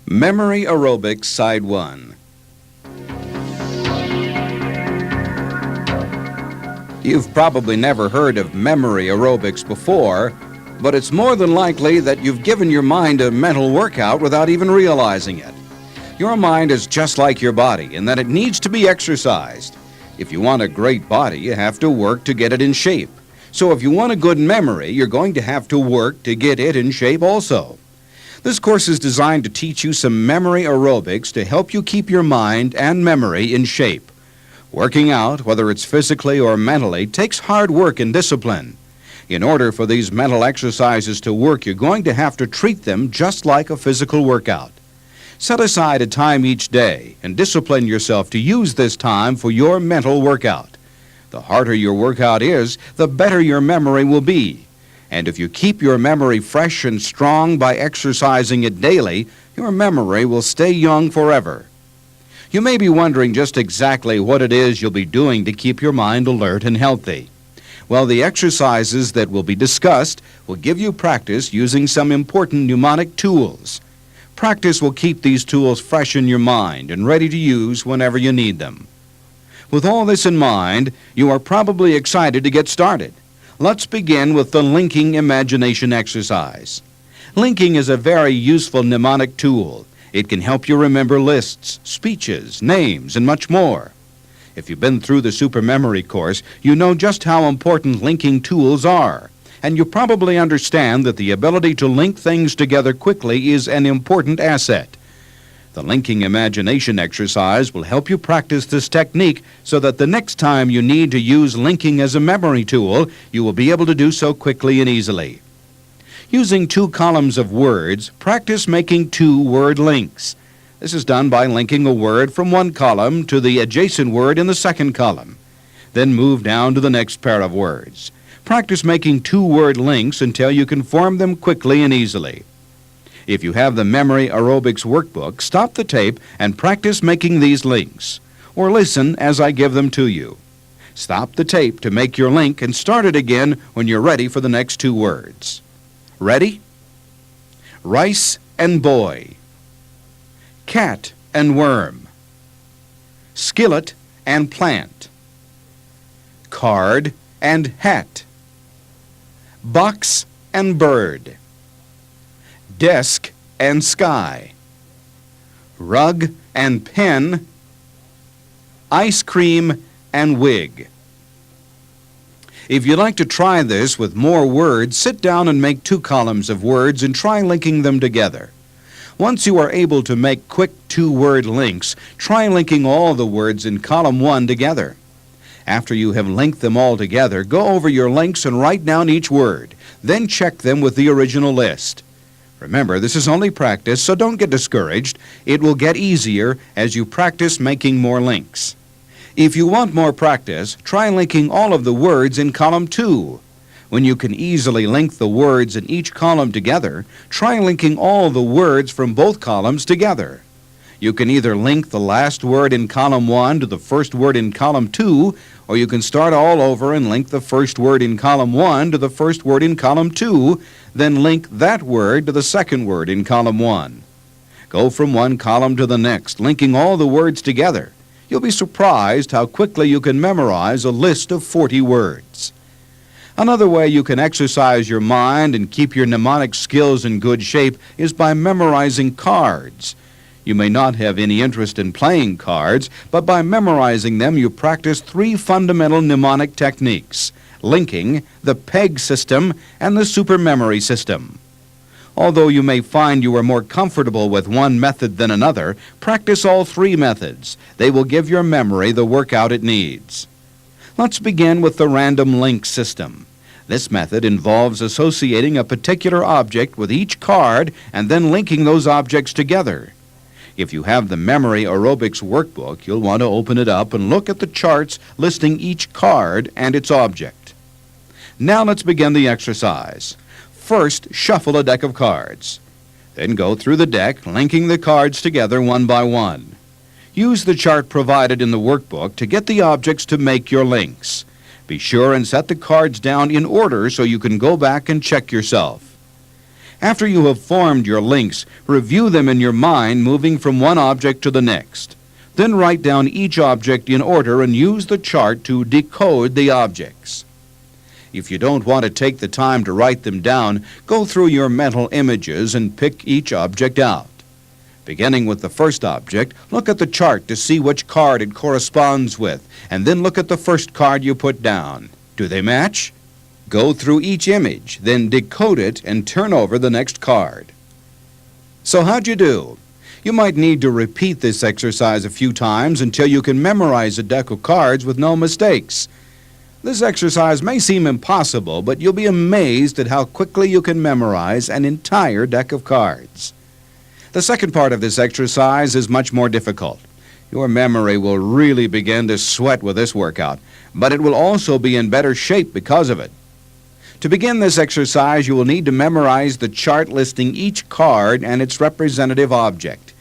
Memory Aerobics Side 1. You've probably never heard of memory aerobics before, but it's more than likely that you've given your mind a mental workout without even realizing it. Your mind is just like your body in that it needs to be exercised. If you want a great body, you have to work to get it in shape. So if you want a good memory, you're going to have to work to get it in shape also. This course is designed to teach you some memory aerobics to help you keep your mind and memory in shape. Working out, whether it's physically or mentally, takes hard work and discipline. In order for these mental exercises to work, you're going to have to treat them just like a physical workout. Set aside a time each day and discipline yourself to use this time for your mental workout. The harder your workout is, the better your memory will be. And if you keep your memory fresh and strong by exercising it daily, your memory will stay young forever. You may be wondering just exactly what it is you'll be doing to keep your mind alert and healthy. Well, the exercises that will be discussed will give you practice using some important mnemonic tools. Practice will keep these tools fresh in your mind and ready to use whenever you need them. With all this in mind, you are probably excited to get started. Let's begin with the linking imagination exercise. Linking is a very useful mnemonic tool. It can help you remember lists, speeches, names, and much more. If you've been through the supermemory course, you know just how important linking tools are. And you probably understand that the ability to link things together quickly is an important asset. The linking imagination exercise will help you practice this technique so that the next time you need to use linking as a memory tool, you will be able to do so quickly and easily. Using 2 columns of words, practice making 2 word links. This is done by linking a word from one column to the adjacent word in the second column. Then move down to the next pair of words. Practice making 2 word links until you can form them quickly and easily. If you have the Memory Aerobics workbook, stop the tape and practice making these links, or listen as I give them to you. Stop the tape to make your link and start it again when you're ready for the next 2 words. Ready? Rice and boy. Cat and worm. Skillet and plant. Card and hat. Box and bird. Desk and sky. Rug and pen. Ice cream and wig. If you'd like to try this with more words, sit down and make 2 columns of words and try linking them together. Once you are able to make quick 2-word links, try linking all the words in column 1 together. After you have linked them all together, go over your links and write down each word. Then check them with the original list. Remember, this is only practice, so don't get discouraged. It will get easier as you practice making more links. If you want more practice, try linking all of the words in column 2. When you can easily link the words in each column together, try linking all the words from both columns together. You can either link the last word in column 1 to the first word in column 2, or you can start all over and link the first word in column 1 to the first word in column 2, then link that word to the second word in column 1. Go from one column to the next, linking all the words together. You'll be surprised how quickly you can memorize a list of 40 words. Another way you can exercise your mind and keep your mnemonic skills in good shape is by memorizing cards. You may not have any interest in playing cards, but by memorizing them you practice 3 fundamental mnemonic techniques: linking, the peg system, and the supermemory system. Although you may find you are more comfortable with one method than another, practice all 3 methods. They will give your memory the workout it needs. Let's begin with the random link system. This method involves associating a particular object with each card and then linking those objects together. If you have the Memory Aerobics workbook, you'll want to open it up and look at the charts listing each card and its object. Now let's begin the exercise. First, shuffle a deck of cards. Then go through the deck, linking the cards together one by one. Use the chart provided in the workbook to get the objects to make your links. Be sure and set the cards down in order so you can go back and check yourself. After you have formed your links, review them in your mind, moving from one object to the next. Then write down each object in order and use the chart to decode the objects. If you don't want to take the time to write them down, go through your mental images and pick each object out. Beginning with the first object, look at the chart to see which card it corresponds with, and then look at the first card you put down. Do they match? Go through each image, then decode it and turn over the next card. So how'd you do? You might need to repeat this exercise a few times until you can memorize a deck of cards with no mistakes. This exercise may seem impossible, but you'll be amazed at how quickly you can memorize an entire deck of cards. The second part of this exercise is much more difficult. Your memory will really begin to sweat with this workout, but it will also be in better shape because of it. To begin this exercise, you will need to memorize the chart listing each card and its representative object.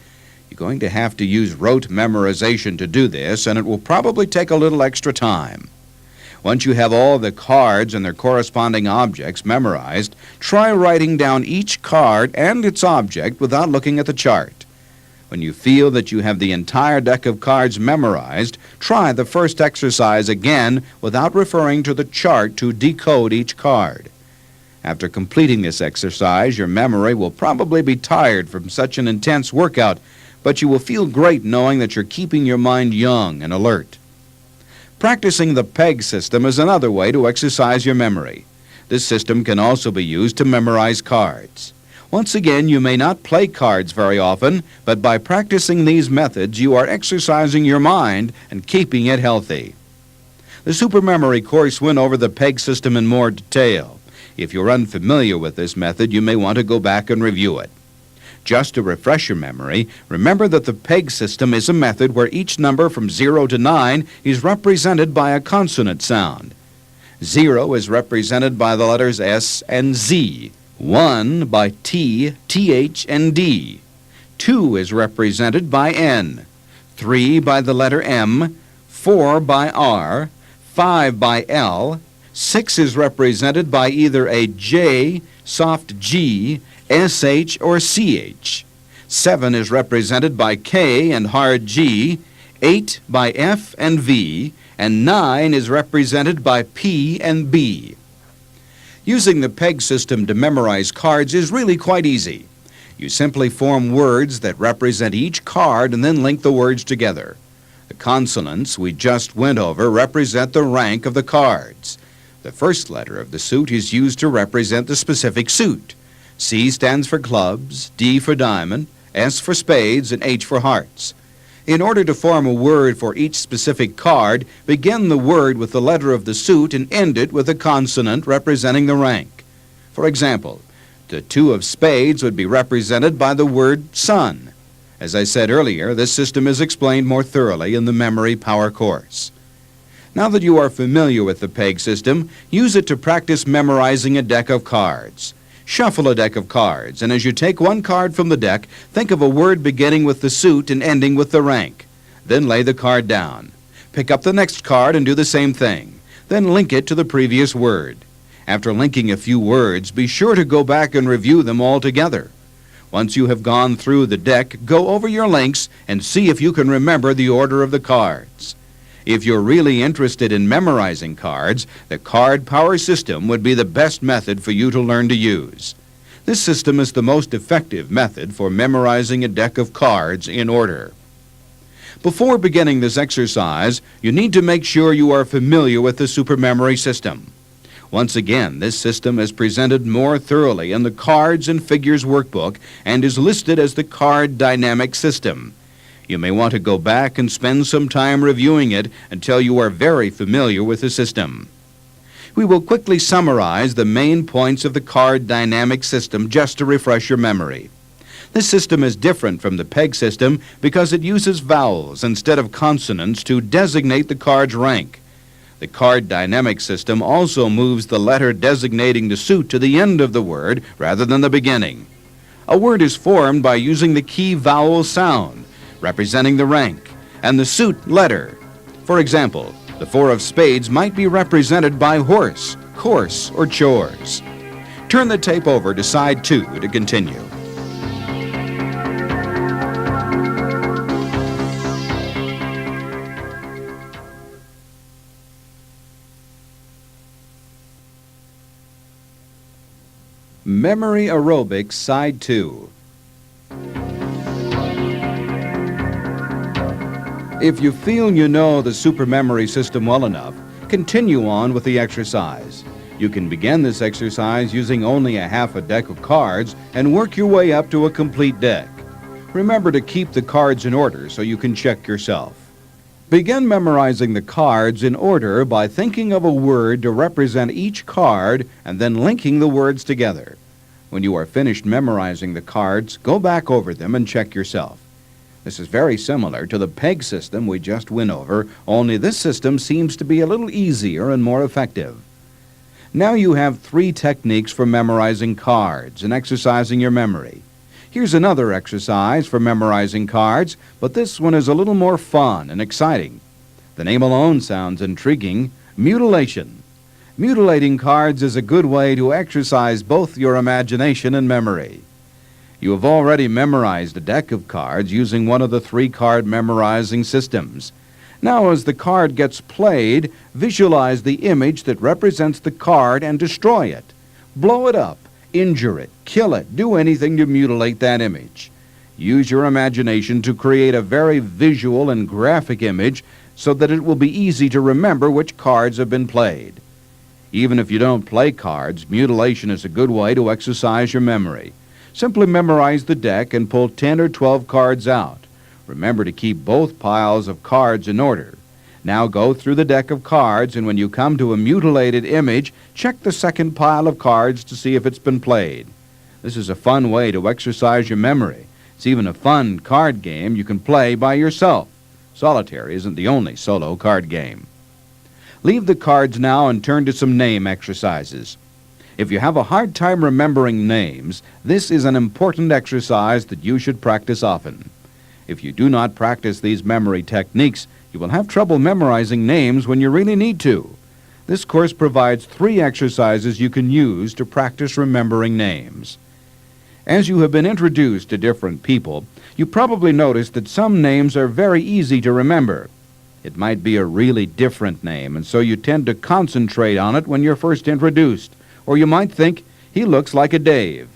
You're going to have to use rote memorization to do this, and it will probably take a little extra time. Once you have all the cards and their corresponding objects memorized, try writing down each card and its object without looking at the chart. When you feel that you have the entire deck of cards memorized, try the first exercise again without referring to the chart to decode each card. After completing this exercise, your memory will probably be tired from such an intense workout, but you will feel great knowing that you're keeping your mind young and alert. Practicing the PEG system is another way to exercise your memory. This system can also be used to memorize cards. Once again, you may not play cards very often, but by practicing these methods, you are exercising your mind and keeping it healthy. The Supermemory course went over the PEG system in more detail. If you're unfamiliar with this method, you may want to go back and review it. Just to refresh your memory, remember that the PEG system is a method where each number from 0 to 9 is represented by a consonant sound. 0 is represented by the letters S and Z, 1 by T, TH, and D. 2 is represented by N, 3 by the letter M, 4 by R, 5 by L, 6 is represented by either a J, soft G, SH, or CH. 7 is represented by K and hard G, 8 by F and V, and 9 is represented by P and B. Using the PEG system to memorize cards is really quite easy. You simply form words that represent each card and then link the words together. The consonants we just went over represent the rank of the cards. The first letter of the suit is used to represent the specific suit. C stands for clubs, D for diamond, S for spades, and H for hearts. In order to form a word for each specific card, begin the word with the letter of the suit and end it with a consonant representing the rank. For example, the 2 of spades would be represented by the word sun. As I said earlier, this system is explained more thoroughly in the Memory Power course. Now that you are familiar with the PEG system, use it to practice memorizing a deck of cards. Shuffle a deck of cards, and as you take one card from the deck, think of a word beginning with the suit and ending with the rank. Then lay the card down. Pick up the next card and do the same thing. Then link it to the previous word. After linking a few words, be sure to go back and review them all together. Once you have gone through the deck, go over your links and see if you can remember the order of the cards. If you're really interested in memorizing cards, the Card Power system would be the best method for you to learn to use. This system is the most effective method for memorizing a deck of cards in order. Before beginning this exercise, you need to make sure you are familiar with the Supermemory system. Once again, this system is presented more thoroughly in the Cards and Figures workbook and is listed as the Card Dynamic System. You may want to go back and spend some time reviewing it until you are very familiar with the system. We will quickly summarize the main points of the Card Dynamic System just to refresh your memory. This system is different from the PEG system because it uses vowels instead of consonants to designate the card's rank. The Card Dynamic System also moves the letter designating the suit to the end of the word rather than the beginning. A word is formed by using the key vowel sound, representing the rank, and the suit letter. For example, the 4 of spades might be represented by horse, course, or chores. Turn the tape over to side 2 to continue. Memory Aerobics, Side 2. If you feel you know the supermemory system well enough, continue on with the exercise. You can begin this exercise using only a half a deck of cards and work your way up to a complete deck. Remember to keep the cards in order so you can check yourself. Begin memorizing the cards in order by thinking of a word to represent each card and then linking the words together. When you are finished memorizing the cards, go back over them and check yourself. This is very similar to the peg system we just went over, only this system seems to be a little easier and more effective. Now you have 3 techniques for memorizing cards and exercising your memory. Here's another exercise for memorizing cards, but this one is a little more fun and exciting. The name alone sounds intriguing: mutilation. Mutilating cards is a good way to exercise both your imagination and memory. You have already memorized a deck of cards using one of the 3-card memorizing systems. Now, as the card gets played, visualize the image that represents the card and destroy it. Blow it up, injure it, kill it, do anything to mutilate that image. Use your imagination to create a very visual and graphic image so that it will be easy to remember which cards have been played. Even if you don't play cards, mutilation is a good way to exercise your memory. Simply memorize the deck and pull 10 or 12 cards out. Remember to keep both piles of cards in order. Now go through the deck of cards, and when you come to a mutilated image, check the second pile of cards to see if it's been played. This is a fun way to exercise your memory. It's even a fun card game you can play by yourself. Solitaire isn't the only solo card game. Leave the cards now and turn to some name exercises. If you have a hard time remembering names, this is an important exercise that you should practice often. If you do not practice these memory techniques, you will have trouble memorizing names when you really need to. This course provides 3 exercises you can use to practice remembering names. As you have been introduced to different people, you probably noticed that some names are very easy to remember. It might be a really different name, and so you tend to concentrate on it when you're first introduced. Or you might think, he looks like a Dave.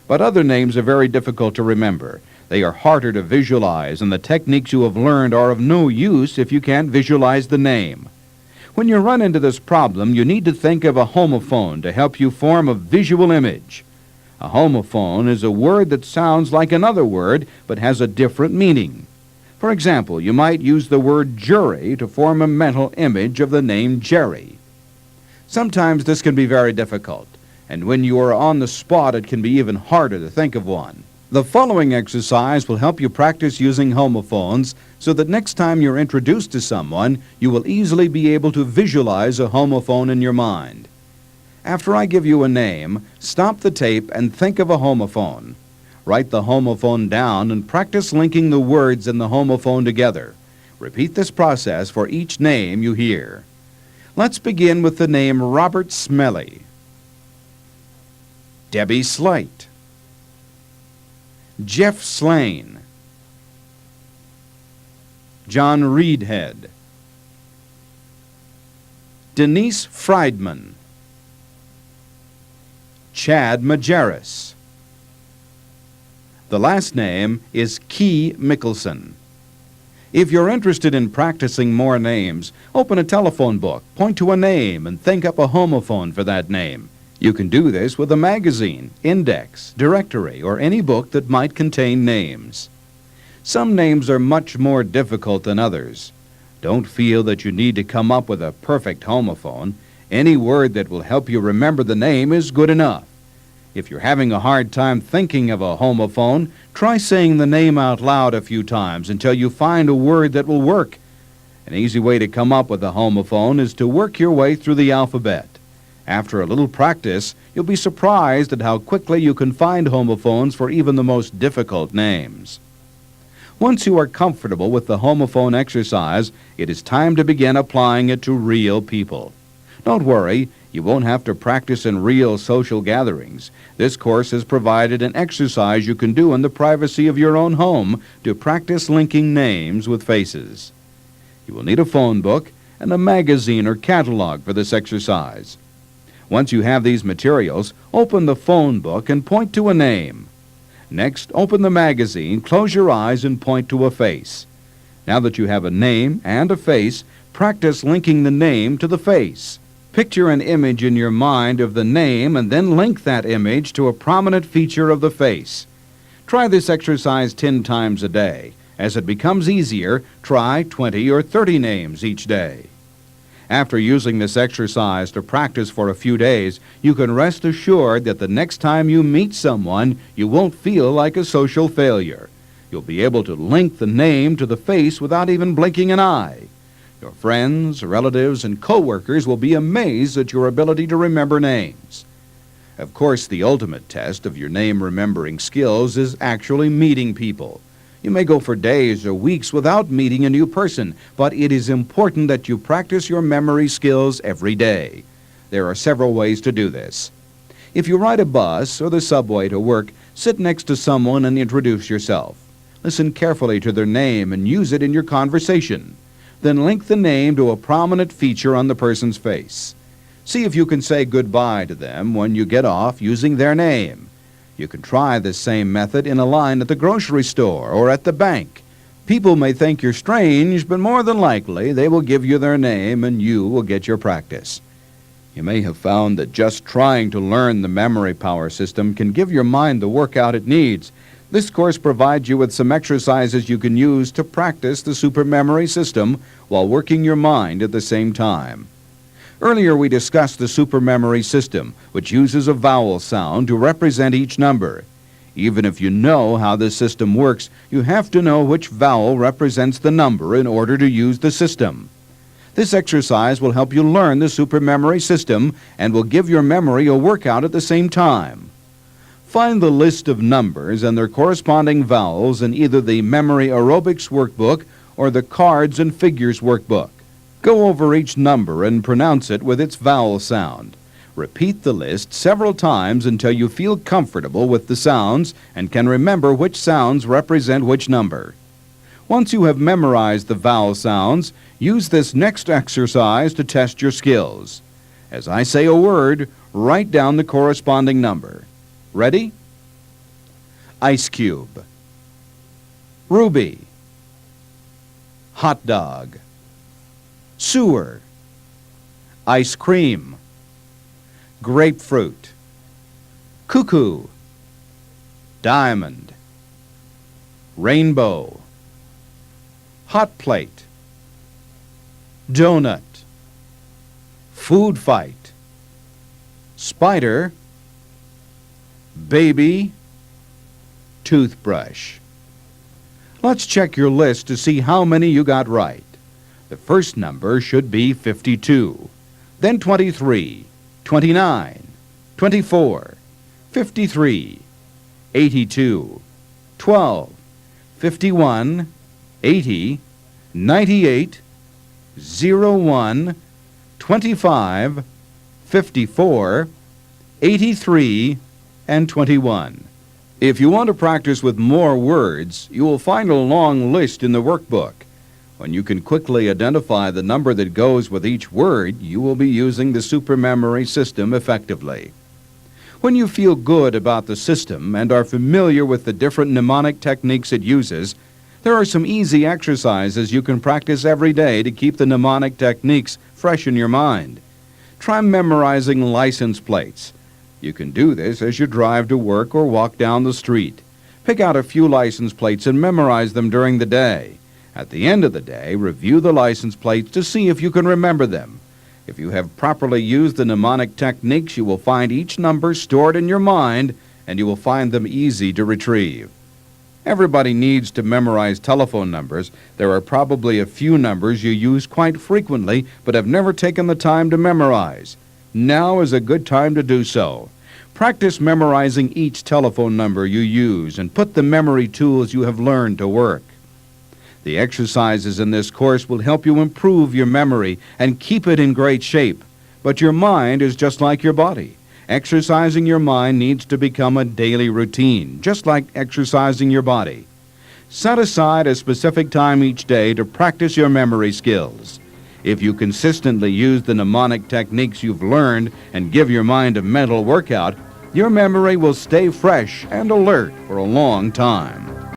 But other names are very difficult to remember. They are harder to visualize, and the techniques you have learned are of no use if you can't visualize the name. When you run into this problem, you need to think of a homophone to help you form a visual image. A homophone is a word that sounds like another word but has a different meaning. For example, you might use the word jury to form a mental image of the name Jerry. Sometimes this can be very difficult, and when you are on the spot, it can be even harder to think of one. The following exercise will help you practice using homophones so that next time you're introduced to someone, you will easily be able to visualize a homophone in your mind. After I give you a name, stop the tape and think of a homophone. Write the homophone down and practice linking the words in the homophone together. Repeat this process for each name you hear. Let's begin with the name Robert Smelly, Debbie Slight, Jeff Slane, John Reedhead, Denise Friedman, Chad Majerus. The last name is Key Mickelson. If you're interested in practicing more names, open a telephone book, point to a name, and think up a homophone for that name. You can do this with a magazine, index, directory, or any book that might contain names. Some names are much more difficult than others. Don't feel that you need to come up with a perfect homophone. Any word that will help you remember the name is good enough. If you're having a hard time thinking of a homophone, try saying the name out loud a few times until you find a word that will work. An easy way to come up with a homophone is to work your way through the alphabet. After a little practice, you'll be surprised at how quickly you can find homophones for even the most difficult names. Once you are comfortable with the homophone exercise, it is time to begin applying it to real people. Don't worry, you won't have to practice in real social gatherings. This course has provided an exercise you can do in the privacy of your own home to practice linking names with faces. You will need a phone book and a magazine or catalog for this exercise. Once you have these materials, open the phone book and point to a name. Next, open the magazine, close your eyes, and point to a face. Now that you have a name and a face, practice linking the name to the face. Picture an image in your mind of the name and then link that image to a prominent feature of the face. Try this exercise 10 times a day. As it becomes easier, try 20 or 30 names each day. After using this exercise to practice for a few days, you can rest assured that the next time you meet someone, you won't feel like a social failure. You'll be able to link the name to the face without even blinking an eye. Your friends, relatives, and coworkers will be amazed at your ability to remember names. Of course, the ultimate test of your name-remembering skills is actually meeting people. You may go for days or weeks without meeting a new person, but it is important that you practice your memory skills every day. There are several ways to do this. If you ride a bus or the subway to work, sit next to someone and introduce yourself. Listen carefully to their name and use it in your conversation. Then link the name to a prominent feature on the person's face. See if you can say goodbye to them when you get off using their name. You can try this same method in a line at the grocery store or at the bank. People may think you're strange, but more than likely they will give you their name and you will get your practice. You may have found that just trying to learn the memory power system can give your mind the workout it needs. This course provides you with some exercises you can use to practice the supermemory system while working your mind at the same time. Earlier we discussed the supermemory system, which uses a vowel sound to represent each number. Even if you know how this system works, you have to know which vowel represents the number in order to use the system. This exercise will help you learn the supermemory system and will give your memory a workout at the same time. Find the list of numbers and their corresponding vowels in either the Memory Aerobics workbook or the Cards and Figures workbook. Go over each number and pronounce it with its vowel sound. Repeat the list several times until you feel comfortable with the sounds and can remember which sounds represent which number. Once you have memorized the vowel sounds, use this next exercise to test your skills. As I say a word, write down the corresponding number. Ready? Ice cube, ruby, hot dog, sewer, ice cream, grapefruit, cuckoo, diamond, rainbow, hot plate, donut, food fight, spider, baby, toothbrush. Let's check your list to see how many you got right. The first number should be 52, then 23, 29, 24, 53, 82, 12, 51, 80, 98, 01, 25, 54, 83, and 21. If you want to practice with more words, you will find a long list in the workbook. When you can quickly identify the number that goes with each word, you will be using the supermemory system effectively. When you feel good about the system and are familiar with the different mnemonic techniques it uses, there are some easy exercises you can practice every day to keep the mnemonic techniques fresh in your mind. Try memorizing license plates. You can do this as you drive to work or walk down the street. Pick out a few license plates and memorize them during the day. At the end of the day, review the license plates to see if you can remember them. If you have properly used the mnemonic techniques, you will find each number stored in your mind, and you will find them easy to retrieve. Everybody needs to memorize telephone numbers. There are probably a few numbers you use quite frequently but have never taken the time to memorize. Now is a good time to do so. Practice memorizing each telephone number you use and put the memory tools you have learned to work. The exercises in this course will help you improve your memory and keep it in great shape. But your mind is just like your body. Exercising your mind needs to become a daily routine, just like exercising your body. Set aside a specific time each day to practice your memory skills. If you consistently use the mnemonic techniques you've learned and give your mind a mental workout, your memory will stay fresh and alert for a long time.